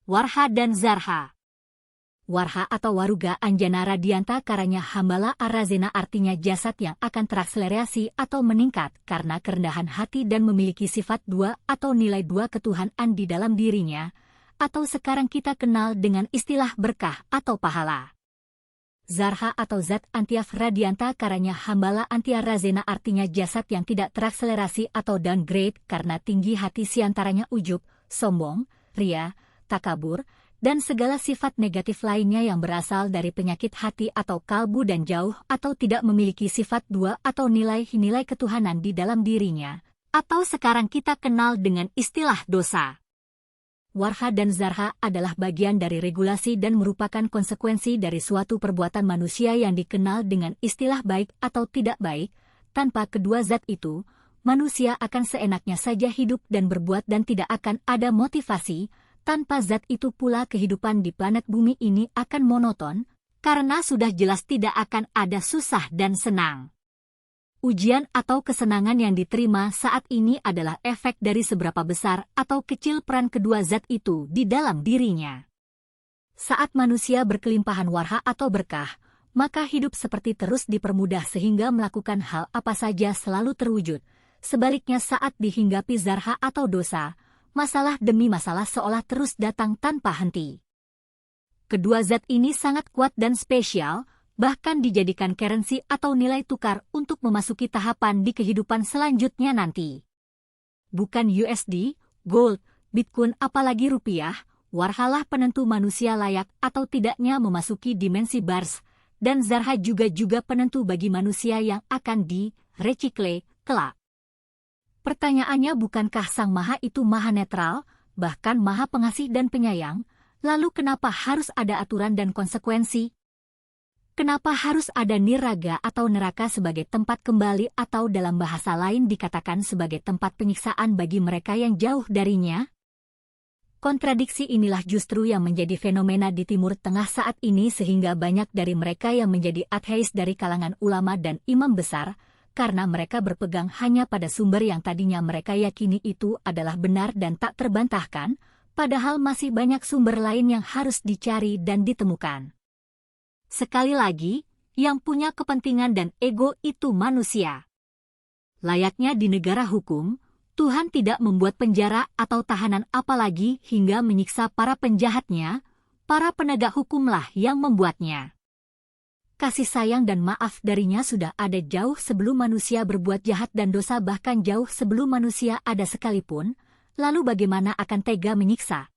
Warha dan Zarha. Warha atau Waruga Anjana Radianta Karanya Hambala Arazena artinya jasad yang akan terakselerasi atau meningkat karena kerendahan hati dan memiliki sifat dua atau nilai dua ketuhanan di dalam dirinya, atau sekarang kita kenal dengan istilah berkah atau pahala. Zarha atau Zat Antiaf Radianta Karanya Hambala Antia Razena artinya jasad yang tidak terakselerasi atau downgrade karena tinggi hati siantaranya ujub, sombong, ria, takabur, dan segala sifat negatif lainnya yang berasal dari penyakit hati atau kalbu dan jauh atau tidak memiliki sifat dua atau nilai-nilai ketuhanan di dalam dirinya, atau sekarang kita kenal dengan istilah dosa. Warha dan Zarha adalah bagian dari regulasi dan merupakan konsekuensi dari suatu perbuatan manusia yang dikenal dengan istilah baik atau tidak baik. Tanpa kedua zat itu, manusia akan seenaknya saja hidup dan berbuat dan tidak akan ada motivasi. Tanpa zat itu pula kehidupan di planet bumi ini akan monoton, karena sudah jelas tidak akan ada susah dan senang. Ujian atau kesenangan yang diterima saat ini adalah efek dari seberapa besar atau kecil peran kedua zat itu di dalam dirinya. Saat manusia berkelimpahan warha atau berkah, maka hidup seperti terus dipermudah sehingga melakukan hal apa saja selalu terwujud. Sebaliknya saat dihinggapi zarha atau dosa, masalah demi masalah seolah terus datang tanpa henti. Kedua zat ini sangat kuat dan spesial, bahkan dijadikan currency atau nilai tukar untuk memasuki tahapan di kehidupan selanjutnya nanti. Bukan USD, gold, Bitcoin apalagi rupiah, warhalah penentu manusia layak atau tidaknya memasuki dimensi bars, dan zarha juga penentu bagi manusia yang akan direcikle kelak. Pertanyaannya bukankah Sang Maha itu maha netral, bahkan maha pengasih dan penyayang, lalu kenapa harus ada aturan dan konsekuensi? Kenapa harus ada niraga atau neraka sebagai tempat kembali atau dalam bahasa lain dikatakan sebagai tempat penyiksaan bagi mereka yang jauh darinya? Kontradiksi inilah justru yang menjadi fenomena di Timur Tengah saat ini sehingga banyak dari mereka yang menjadi ateis dari kalangan ulama dan imam besar, karena mereka berpegang hanya pada sumber yang tadinya mereka yakini itu adalah benar dan tak terbantahkan, padahal masih banyak sumber lain yang harus dicari dan ditemukan. Sekali lagi, yang punya kepentingan dan ego itu manusia. Layaknya di negara hukum, Tuhan tidak membuat penjara atau tahanan apalagi hingga menyiksa para penjahatnya, para penegak hukumlah yang membuatnya. Kasih sayang dan maaf darinya sudah ada jauh sebelum manusia berbuat jahat dan dosa bahkan jauh sebelum manusia ada sekalipun, lalu bagaimana akan tega menyiksa?